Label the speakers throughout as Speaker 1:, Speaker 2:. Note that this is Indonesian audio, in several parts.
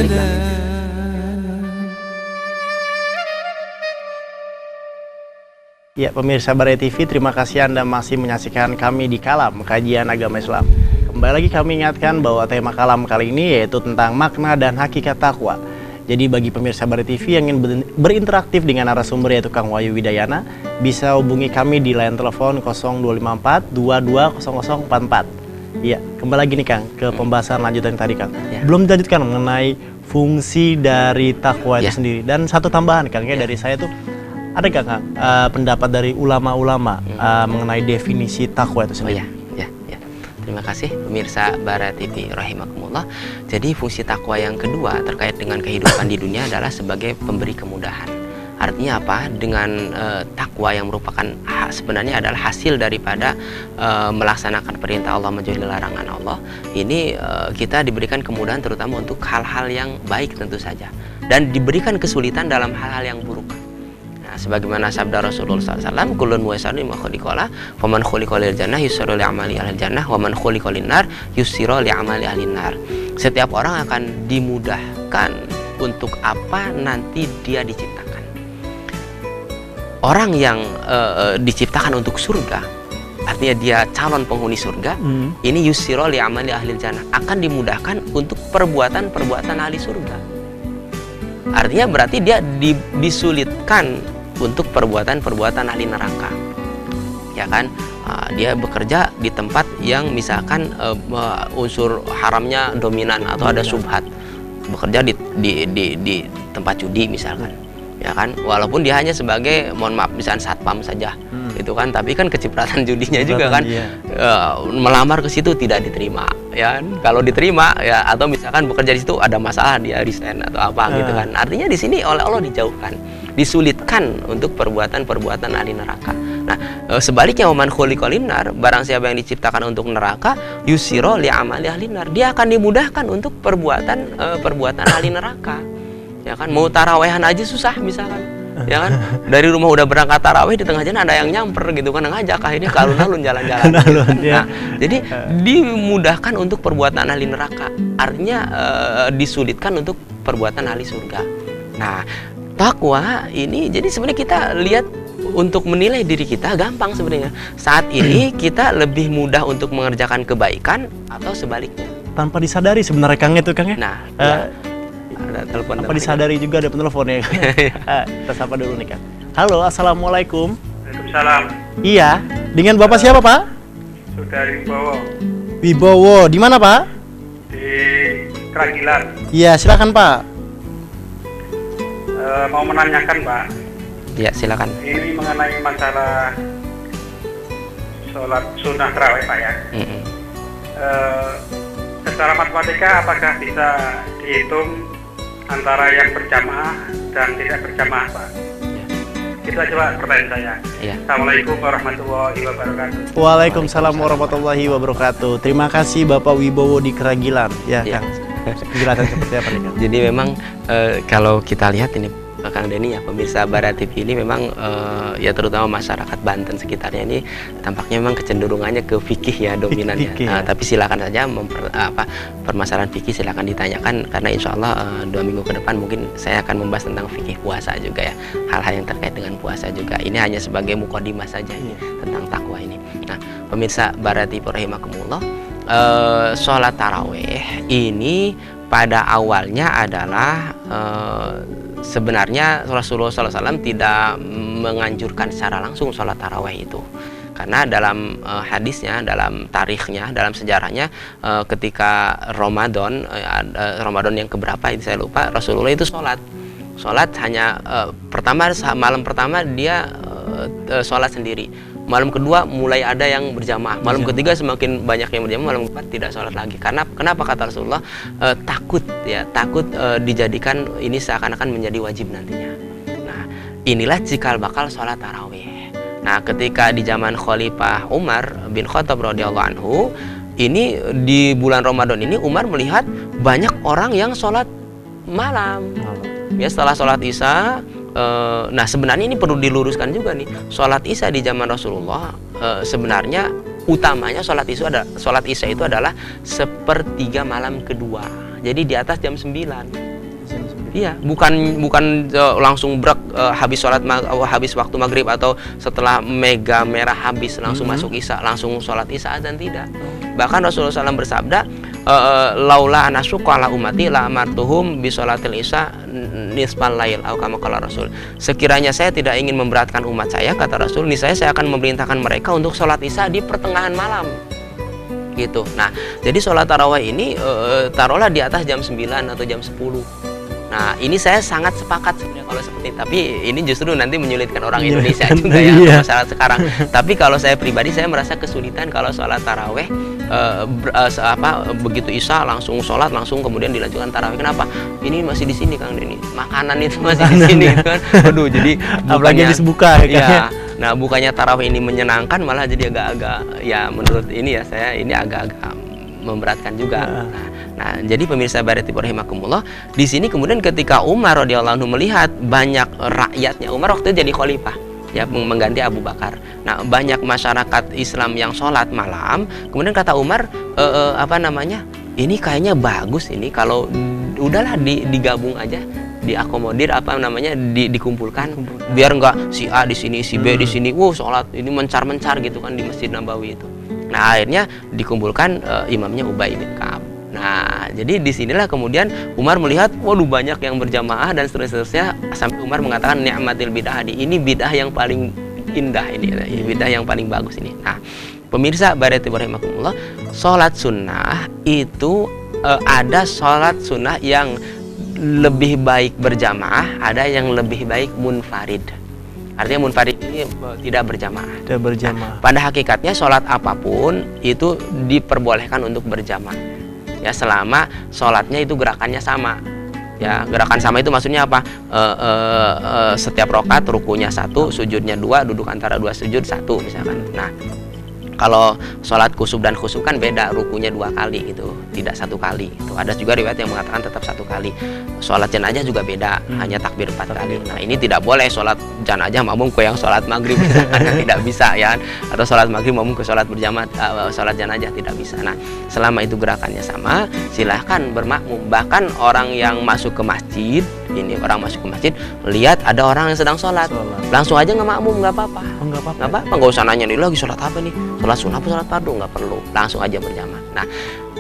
Speaker 1: لنا.
Speaker 2: Ya, pemirsa Barai TV, terima kasih Anda masih menyaksikan kami di Kalam Kajian Agama Islam. Kembali lagi kami ingatkan bahwa tema Kalam kali ini yaitu tentang makna dan hakikat takwa. Jadi bagi pemirsa Barai TV yang ingin berinteraktif dengan narasumber yaitu Kang Wahyu Widayana, bisa hubungi kami di line telepon 0254 220044. Iya, kembali lagi nih Kang ke pembahasan lanjutan tadi Kang.
Speaker 3: Ya.
Speaker 2: Belum dilanjutkan mengenai fungsi dari takwa itu
Speaker 3: Ya.
Speaker 2: sendiri. Dan satu tambahan Kang ya dari saya tuh, ada gak Kang pendapat dari ulama-ulama mengenai definisi takwa itu
Speaker 3: Oh
Speaker 2: sendiri?
Speaker 3: ya. Terima kasih pemirsa Barai TV rahimakumullah. Jadi fungsi takwa yang kedua terkait dengan kehidupan di dunia adalah sebagai pemberi kemudahan. Artinya apa? Dengan takwa yang merupakan sebenarnya adalah hasil daripada melaksanakan perintah Allah menjauhi larangan Allah. Ini kita diberikan kemudahan terutama untuk hal-hal yang baik tentu saja, dan diberikan kesulitan dalam hal-hal yang buruk. Sebagaimana sabda Rasulullah SAW, kulun muyassarun lima khuliqalah, faman khuliqa lil jannah yussiru li amali ahli jannah, wa man khuliqa lin nar yussiru li amali ahli nar. Setiap orang akan dimudahkan untuk apa nanti dia diciptakan. Orang yang diciptakan untuk surga, artinya dia calon penghuni surga, ini yussiru li amali ahli jannah, akan dimudahkan untuk perbuatan-perbuatan ahli surga. Artinya berarti dia disulitkan untuk perbuatan-perbuatan ahli neraka, ya kan? Dia bekerja di tempat yang misalkan unsur haramnya dominan atau ada subhat, bekerja di tempat judi misalkan, ya kan? Walaupun dia hanya sebagai, mohon maaf, misalkan satpam saja, itu kan, tapi kan kecipratan judinya juga kan, melamar ke situ tidak diterima, ya kan? Kalau diterima ya, atau misalkan bekerja di situ ada masalah, dia resign atau apa gitu kan. Artinya di sini oleh Allah dijauhkan, disulitkan untuk perbuatan-perbuatan ahli neraka. Nah, sebaliknya waman khuliqa linnar, barang siapa yang diciptakan untuk neraka, yussiru li amali ahli nar, dia akan dimudahkan untuk perbuatan ahli neraka. Ya kan, mau tarawehan aja susah misalkan. Ya kan, dari rumah udah berangkat tarawih, di tengah jalan ada yang nyamper gitu kan, ngajak, akhirnya ke alun-alun jalan-jalan. Nah, jadi dimudahkan untuk perbuatan ahli neraka, artinya disulitkan untuk perbuatan ahli surga. Nah, takwa ini jadi sebenarnya kita lihat untuk menilai diri kita gampang sebenarnya. Saat ini kita lebih mudah untuk mengerjakan kebaikan atau sebaliknya.
Speaker 2: Tanpa disadari sebenarnya Kang itu Kang ya.
Speaker 3: Nah, ada telepon.
Speaker 2: Tanpa disadari juga ada penelpon ya. Kita sapa dulu nih Kang. Halo, assalamualaikum.
Speaker 4: Waalaikumsalam.
Speaker 2: Iya, dengan Bapak siapa Pak?
Speaker 4: Saudari Wibowo
Speaker 2: Wibowo, di mana Pak?
Speaker 4: di Keragilan.
Speaker 2: Iya, silakan Pak.
Speaker 4: Mau menanyakan Pak,
Speaker 3: Ya, silakan.
Speaker 4: ini mengenai masalah sholat sunnah tarawih Pak ya. Secara matematika apakah bisa dihitung antara yang berjamaah dan tidak berjamaah Pak? Itu aja Pak pertanyaan saya.
Speaker 3: Ya.
Speaker 4: Assalamualaikum warahmatullahi wabarakatuh.
Speaker 2: Waalaikumsalam warahmatullahi wabarakatuh. Terima kasih Bapak Wibowo di Keragilan. Ya,
Speaker 3: Ya.
Speaker 2: Kang. Penjelasan seperti apa nih Kang?
Speaker 3: Jadi memang kalau kita lihat ini Kang Denny ya, pemirsa Barai TV ini memang ya terutama masyarakat Banten sekitarnya ini tampaknya memang kecenderungannya ke fikih ya dominannya.
Speaker 2: Fikih, ya.
Speaker 3: Tapi silakan saja permasalahan fikih silakan ditanyakan, karena insya Allah 2 minggu ke depan mungkin saya akan membahas tentang fikih puasa juga ya, hal-hal yang terkait dengan puasa juga. Ini hanya sebagai mukodimah saja ini tentang takwa ini. Nah, pemirsa Barai TV rahimakumullah, sholat tarawih ini pada awalnya adalah sebenarnya Rasulullah SAW tidak menganjurkan secara langsung sholat tarawih itu, karena dalam hadisnya, dalam tarikhnya, dalam sejarahnya, ketika Ramadan yang keberapa itu saya lupa, Rasulullah itu sholat hanya malam pertama dia sholat sendiri. Malam kedua mulai ada yang berjamaah. Malam ketiga semakin banyak yang berjamaah. Malam keempat tidak sholat lagi. Karena kenapa kata Rasulullah? Takut dijadikan ini seakan-akan menjadi wajib nantinya. Nah, inilah cikal bakal sholat tarawih. Nah, ketika di zaman Khalifah Umar bin Khattab radhiyallahu anhu, ini di bulan Ramadan ini Umar melihat banyak orang yang sholat malam. Ya, setelah sholat Isya. Nah, sebenarnya ini perlu diluruskan juga nih. Sholat Isya di zaman Rasulullah sebenarnya utamanya sholat Isya itu adalah sepertiga malam kedua. jadi di atas jam 9. Iya, bukan langsung brek habis habis waktu maghrib atau setelah mega merah habis langsung masuk isya, langsung sholat isya azan, tidak. Bahkan Rasulullah SAW bersabda, laula anasyqa ala ummati la amartuhum bi sholatil isya nisfal lail atau kama qala Rasul. Sekiranya saya tidak ingin memberatkan umat saya, kata Rasul, niscaya saya akan memerintahkan mereka untuk sholat isya di pertengahan malam. Gitu. Nah, jadi sholat tarawih ini taruhlah di atas jam 9 atau jam 10. Nah, ini saya sangat sepakat sebenarnya kalau seperti itu. Tapi ini justru nanti menyulitkan orang Indonesia juga ya, masalah sekarang. Tapi kalau saya pribadi, saya merasa kesulitan kalau sholat taraweh begitu isya langsung sholat, langsung kemudian dilanjutkan taraweh. Kenapa? Ini masih di sini Kang Denny. Makanan itu masih di sini kan. Aduh, jadi
Speaker 2: apalagi habis buka
Speaker 3: ya. Nah, bukannya taraweh ini menyenangkan, malah jadi agak-agak ya menurut ini ya saya ini agak-agak memberatkan juga. Nah, jadi pemirsa Baratib rahimakumullah, di sini kemudian ketika Umar radhiyallahu anhu melihat banyak rakyatnya, Umar waktu itu jadi khalifah, ya mengganti Abu Bakar. Nah, banyak masyarakat Islam yang sholat malam, kemudian kata Umar, ini kayaknya bagus ini kalau udahlah digabung aja, diakomodir dikumpulkan, biar enggak si A di sini, si B di sini, sholat ini mencar-mencar gitu kan di Masjid Nabawi itu. Nah, akhirnya dikumpulkan imamnya Ubay bin Ka'ab. Nah, jadi disinilah kemudian Umar melihat, waduh banyak yang berjamaah dan seterusnya, sampai Umar mengatakan ni'matil bid'ah, ini bid'ah yang paling indah ini, bid'ah yang paling bagus ini. Nah, pemirsa Baratib rahimakumullah, sholat sunnah itu ada sholat sunnah yang lebih baik berjamaah, ada yang lebih baik munfarid. Artinya munfarid ini tidak berjamaah.
Speaker 2: Tidak berjamaah.
Speaker 3: Nah, pada hakikatnya sholat apapun itu diperbolehkan untuk berjamaah. Ya, selama sholatnya itu gerakannya sama. Ya, gerakan sama itu maksudnya apa? Setiap rokat rukunya 1, sujudnya 2, duduk antara 2 sujud 1 misalkan. Nah, kalau sholat kusuf dan khusuf kan beda, rukunya 2 kali gitu, tidak 1 kali. Itu ada juga riwayat yang mengatakan tetap 1 kali. Sholat jenazah juga beda, hanya takbir 4 kali. Nah, ini tidak boleh sholat jenazah makmum ke yang sholat maghrib misalkan, tidak bisa ya. Atau sholat maghrib makmum ke sholat berjamaah, sholat jenazah tidak bisa. Nah, selama itu gerakannya sama, silahkan bermakmum. Bahkan orang yang masuk ke masjid, ini orang masuk ke masjid, lihat ada orang yang sedang sholat, langsung aja nggak makmum, nggak apa-apa. Nggak apa-apa, nggak usah nanya nih lagi sholat apa nih, sholat sunnah apa sholat fardu, nggak perlu, langsung aja berjamaah. Nah,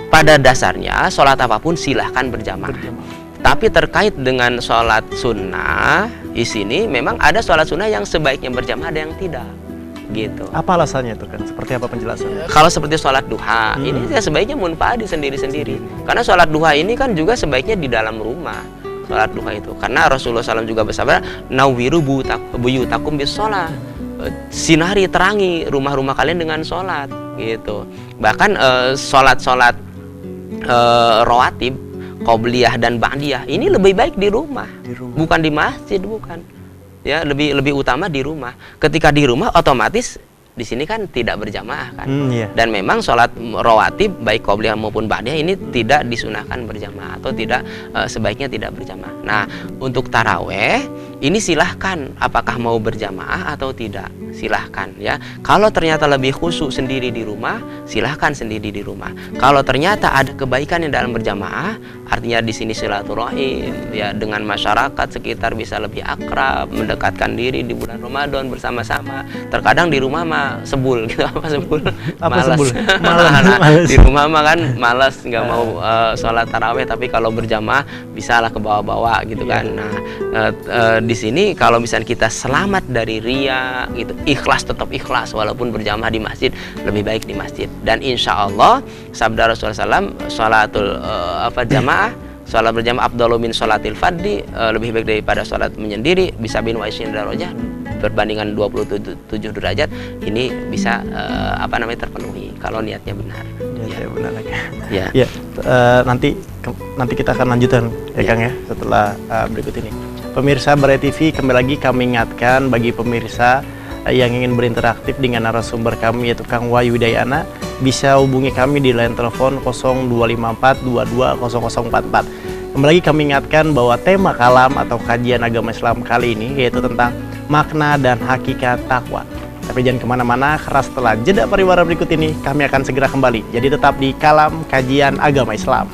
Speaker 3: pada dasarnya sholat apapun silahkan berjamaah. Tapi terkait dengan sholat sunnah, di sini memang ada sholat sunnah yang sebaiknya berjamaah, ada yang tidak. Gitu.
Speaker 2: Apa alasannya itu kan? Seperti apa penjelasannya?
Speaker 3: Kalau seperti sholat duha, ini ya sebaiknya munfarid sendiri-sendiri. Karena sholat duha ini kan juga sebaiknya di dalam rumah. Sholat duha itu, karena Rasulullah SAW juga bersabda, nawiru buyutakum bis sholat, sinari terangi rumah-rumah kalian dengan sholat, gitu. Bahkan sholat rawatib, qobliyah dan ba'diyah ini lebih baik di rumah, bukan di masjid, bukan. Ya, lebih utama di rumah. Ketika di rumah otomatis di sini kan tidak berjamaah kan. Dan memang sholat rawatib baik qobliyah maupun ba'diyah ini tidak disunahkan berjamaah atau tidak sebaiknya tidak berjamaah. Nah, untuk taraweh ini silahkan apakah mau berjamaah atau tidak, silahkan ya. Kalau ternyata lebih khusyuk sendiri di rumah, silahkan sendiri di rumah. Kalau ternyata ada kebaikan yang dalam berjamaah, artinya di sini silaturahim ya, dengan masyarakat sekitar bisa lebih akrab, mendekatkan diri di bulan Ramadan bersama-sama. Terkadang di rumah mah sebul gitu, apa sebul? Malas. Di rumah mah kan malas, nggak mau sholat taraweh, tapi kalau berjamaah bisalah ke bawah-bawah gitu kan. Nah, di sini kalau misalnya kita selamat dari riya gitu, ikhlas, tetap ikhlas walaupun berjamaah di masjid, lebih baik di masjid. Dan insya Allah sabda Rasulullah SAW, sholatul sholat berjamaah afdalu min sholatil fardhi, lebih baik daripada sholat menyendiri, bisa bin wa isyin darajah, perbandingan 27 derajat, ini bisa terpenuhi kalau niatnya benar.
Speaker 2: Ya, benar lagi.
Speaker 3: Ya.
Speaker 2: Ya, nanti kita akan lanjutkan ya Kang ya setelah berikut ini. Pemirsa Barai TV, kembali lagi kami ingatkan bagi pemirsa yang ingin berinteraksi dengan narasumber kami yaitu Kang Wahyu Hidayana, bisa hubungi kami di line telepon 0254 220044. Kembali lagi kami ingatkan bahwa tema kalam atau kajian agama Islam kali ini yaitu tentang makna dan hakikat takwa. Tapi jangan kemana-mana, karena setelah jeda pariwara berikut ini kami akan segera kembali. Jadi tetap di Kalam Kajian Agama Islam.